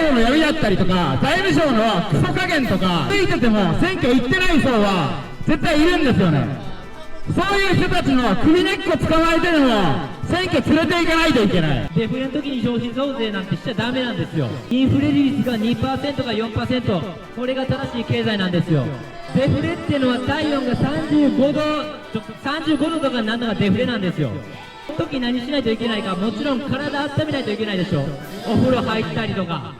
政府の闇だったりとか、財務省のクソ加減とか、ついてても選挙行ってない層は絶対いるんですよね。そういう人たちの首根っこ捕まえてでも選挙連れて行かないといけない。デフレの時に消費増税なんてしちゃダメなんですよ。インフレ率が 2% か 4%、これが正しい経済なんですよ。デフレっていうのは体温が35度とかになるのがデフレなんですよ。その時何しないといけないか、もちろん体温めないといけないでしょ。お風呂入ったりとか、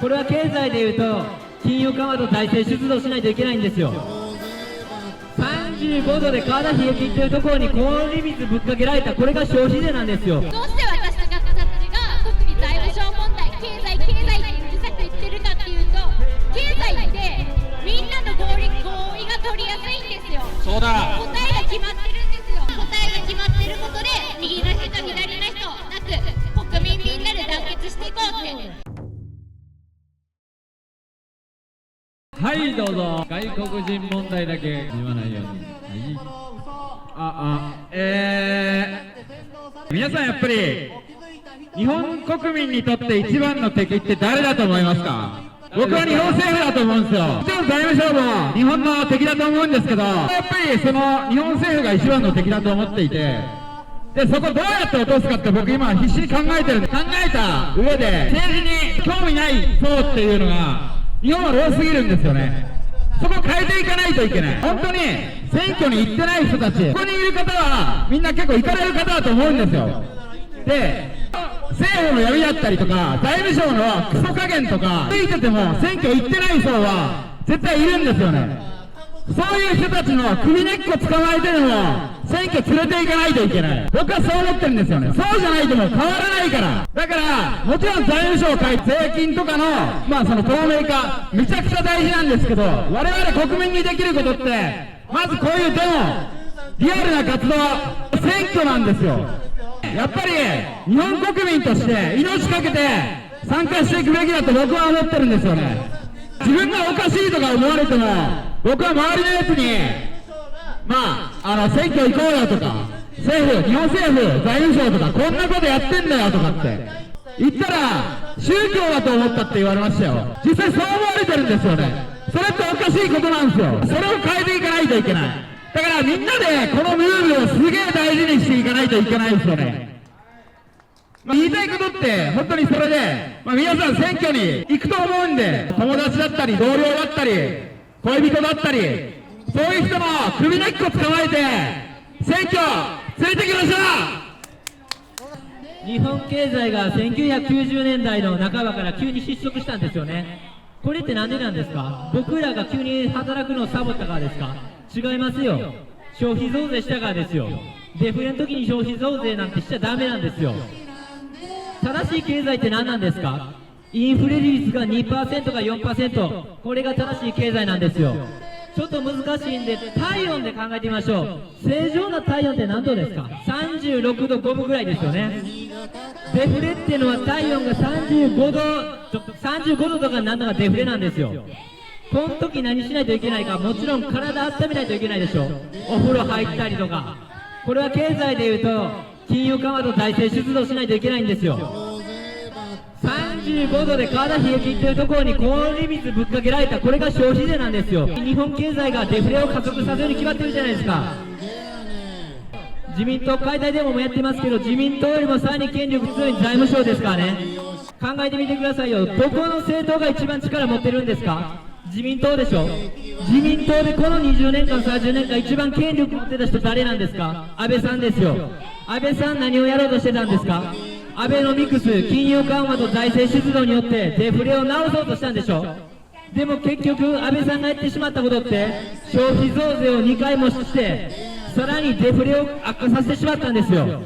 これは経済でいうと金融緩和と財政出動しないといけないんですよ。35度で体冷え切ってるところに氷水ぶっかけられた、これが消費税なんですよ。どうして私たちが特に財務省問題、経済ってうるさく言ってるかっていうと、経済ってみんなの合意が取りやすいんですよ。そうだ。答えが決まってるんですよ。答えが決まってることで右の人左の人なく国民みんなで団結していこうって。はい、どうぞ。外国人問題だけ言わないように。皆さんやっぱり日本国民にとって一番の敵って誰だと思いますか？僕は日本政府だと思うんですよ。もちろん財務省も日本の敵だと思うんですけど、やっぱりその日本政府が一番の敵だと思っていて、でそこどうやって落とすかって僕今必死に考えてるんです。考えた上で政治に興味ない層っていうのが日本は多すぎるんですよね。そこを変えていかないといけない。本当に選挙に行ってない人たち、ここにいる方はみんな結構行かれる方だと思うんですよ。で、政府の闇だったりとか、財務省のクソ加減とか、ついてても選挙行ってない層は絶対いるんですよね。そういう人たちの首根っこ捕まえてでも選挙連れて行かないといけない。僕はそう思ってるんですよね。そうじゃないともう変わらないから。だから、もちろん財務省会、税金とかの、その透明化、めちゃくちゃ大事なんですけど、我々国民にできることって、まずこういうデモ、リアルな活動、選挙なんですよ。やっぱり、日本国民として命かけて参加していくべきだと僕は思ってるんですよね。自分がおかしいとか思われても、僕は周りのやつに、選挙行こうよとか、日本政府、財務省とか、こんなことやってんだよとかって言ったら、宗教だと思ったって言われましたよ。実際そう思われてるんですよね。それっておかしいことなんですよ。それを変えていかないといけない。だからみんなでこのムーブをすげえ大事にしていかないといけないですよね。言いたいことって本当にそれで、皆さん選挙に行くと思うんで、友達だったり同僚だったり恋人だったり、そういう人の首根っこ捕まえて選挙連れてきましょう。日本経済が1990年代の半ばから急に失速したんですよね。これってなんでなんですか？僕らが急に働くのをサボったからですか？違いますよ。消費増税したからですよ。デフレの時に消費増税なんてしちゃダメなんですよ。正しい経済って何なんですか？インフレ率が 2% か 4%、これが正しい経済なんですよ。ちょっと難しいんで体温で考えてみましょう。正常な体温って何度ですか？36度5分ぐらいですよね。デフレっていうのは体温が35度とかになるのがデフレなんですよ。この時何しないといけないか、もちろん体温めないといけないでしょ。お風呂入ったりとか、これは経済でいうと金融緩和と財政出動しないといけないんですよ。35度で体冷え切ってるところに氷水ぶっかけられた、これが消費税なんですよ。日本経済がデフレを加速させるに決まってるじゃないですか。自民党解体デモもやってますけど、自民党よりもさらに権力強い財務省ですからね。考えてみてくださいよ。どこの政党が一番力持ってるんですか？自民党でしょ。自民党でこの20年間30年間一番権力持ってた人誰なんですか？安倍さんですよ。安倍さん何をやろうとしてたんですか？アベノミクス、金融緩和と財政出動によってデフレを直そうとしたんでしょ。でも結局安倍さんがやってしまったことって消費増税を2回もしてさらにデフレを悪化させてしまったんですよ。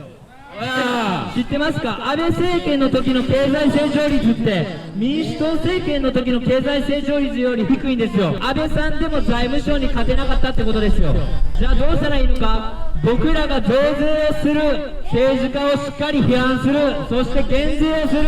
知ってますか？安倍政権の時の経済成長率って民主党政権の時の経済成長率より低いんですよ。安倍さんでも財務省に勝てなかったってことですよ。じゃあどうしたらいいのか？僕らが増税をする、政治家をしっかり批判する、そして減税をする、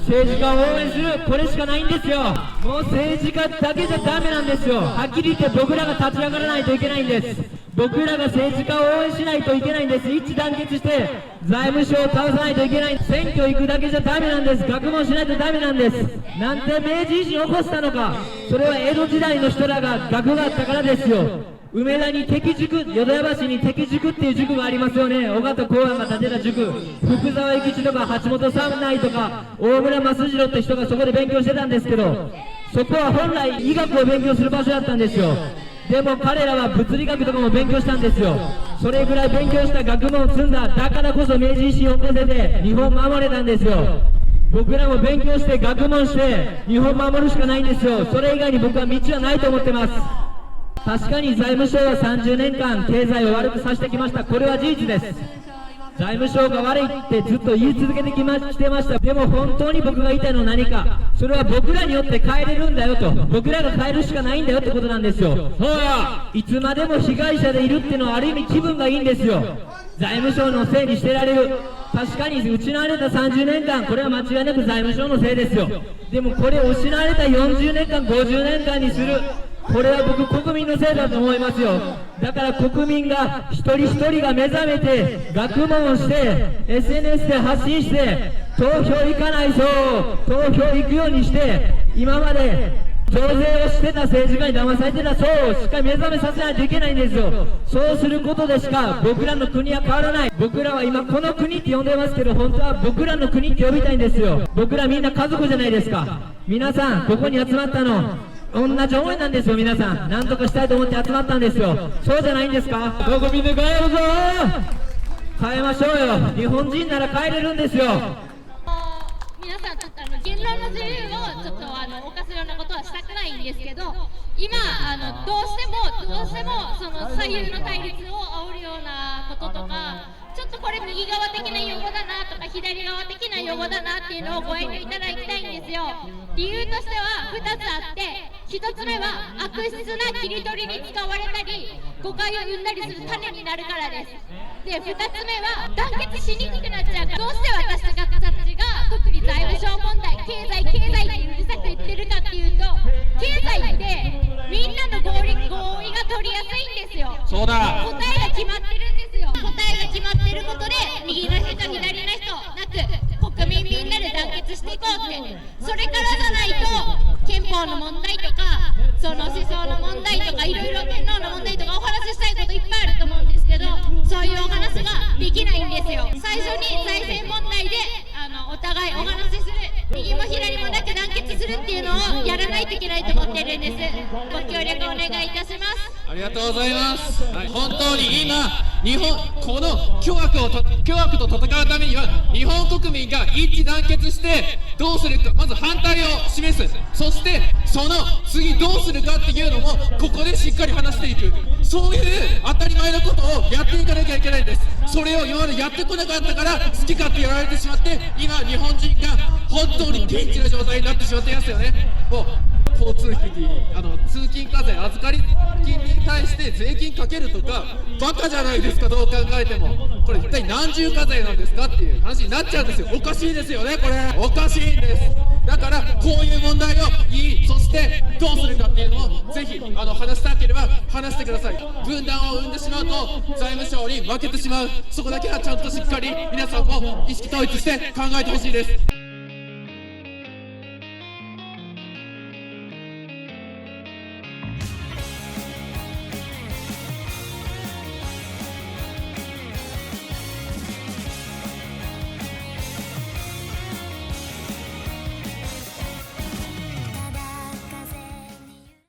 政治家を応援する、これしかないんですよ。もう政治家だけじゃダメなんですよ。はっきり言って僕らが立ち上がらないといけないんです。僕らが政治家を応援しないといけないんです。一致団結して財務省を倒さないといけない。選挙行くだけじゃダメなんです。学問しないとダメなんです。なんで明治維新を起こしたのか、それは江戸時代の人らが学があったからですよ。梅田に敵塾、淀屋橋に敵塾っていう塾がありますよね。尾形公安が建てた塾、福沢諭吉とか橋本三内とか大村益次郎って人がそこで勉強してたんですけど、そこは本来医学を勉強する場所だったんですよ。でも彼らは物理学とかも勉強したんですよ。それぐらい勉強した学問を積んだ、だからこそ明治維新を起こせて日本守れたんですよ。僕らも勉強して学問して日本守るしかないんですよ。それ以外に僕は道はないと思ってます。確かに財務省は30年間経済を悪くさせてきました。これは事実です。財務省が悪いってずっと言い続けてきてました。でも本当に僕が言いたいのは何か、それは僕らによって変えれるんだよと、僕らが変えるしかないんだよってことなんですよ。そうや、いつまでも被害者でいるっていうのはある意味気分がいいんですよ。財務省のせいにしてられる。確かに失われた30年間、これは間違いなく財務省のせいですよ。でもこれを失われた40年間50年間にする、これは僕国民のせいだと思いますよ。だから国民が一人一人が目覚めて学問をして SNS で発信して投票行かないぞ、投票行くようにして、今まで増税をしてた政治家に騙されてた層をしっかり目覚めさせないといけないんですよ。そうすることでしか僕らの国は変わらない。僕らは今この国って呼んでますけど、本当は僕らの国って呼びたいんですよ。僕らみんな家族じゃないですか。皆さんここに集まったの同じ思いなんですよ。皆さん何とかしたいと思って集まったんですよ。そうじゃないんですか。国民で変えるぞ、変えましょうよ。日本人なら変えれるんですよ。皆さんちょっと言論の自由をちょっと犯すようなことはしたくないんですけど、今どうしてもその左右の対立を煽るようなこととか、ちょっとこれ右側的な用語だなとか左側的な用語だなっていうのをご遠慮いただきたいんですよ。理由としては2つあって、1つ目は悪質な切り取りに使われたり誤解を生んだりする種になるからです。で、2つ目は団結しにくくなっちゃうから。どうして私たちが特に財務省問題、経済ってうるさく言ってるかっていうと、経済ってみんなの合意が取りやすいんですよ。そうだ、答えが決まってるんですよ。答えが決まってることで右の人と左の人なく国民みんなで団結していこうって、それからじゃないと憲法の問題とかその思想の問題とかいろいろ天皇の問題とかお話ししたいこといっぱいあると思うんですけど、そういうお話ができないんですよ。最初に財政問題でお互いお話しする、右も左もなく団結するっていうのをやらないといけないと思ってるんです。ご協力お願いいたします。ありがとうございます。本当に今、この巨悪と戦うためには、日本国民が一致団結してどうするか、まず反対を示す、そしてその次どうするかっていうのもここでしっかり話していく、そういう当たり前のことをやっていかなきゃいけないんです。それを今までやってこなかったから好き勝手やられてしまって、今日本人が本当にピンチな状態になってしまっていますよね。もう交通費に通勤課税、預かり金に対して税金かけるとかバカじゃないですか。どう考えてもこれ一体何重課税なんですかっていう話になっちゃうんですよ。おかしいですよね、これおかしいんです。だからこういう問題をそしてどうするかっていうのをぜひ話したければ話してください。分断を生んでしまうと財務省に負けてしまう。そこだけはちゃんとしっかり皆さんも意識統一して考えてほしいです。